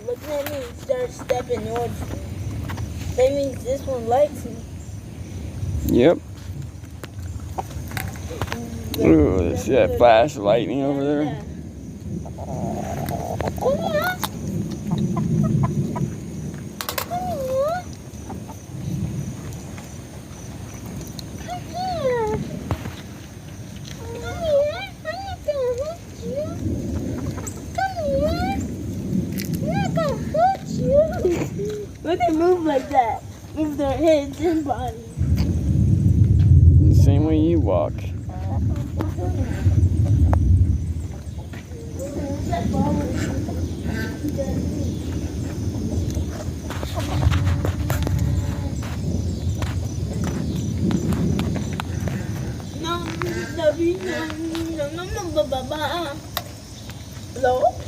Look at me start stepping towards me. That means this one likes me. Yep. Ooh, see that flash of lightning over there? Come here. Come here. Come here. Come here. I'm not gonna hurt you. Come here. I'm not gonna hurt you. Look, they move like that. Move their heads and bodies. The same way you walk. Hello?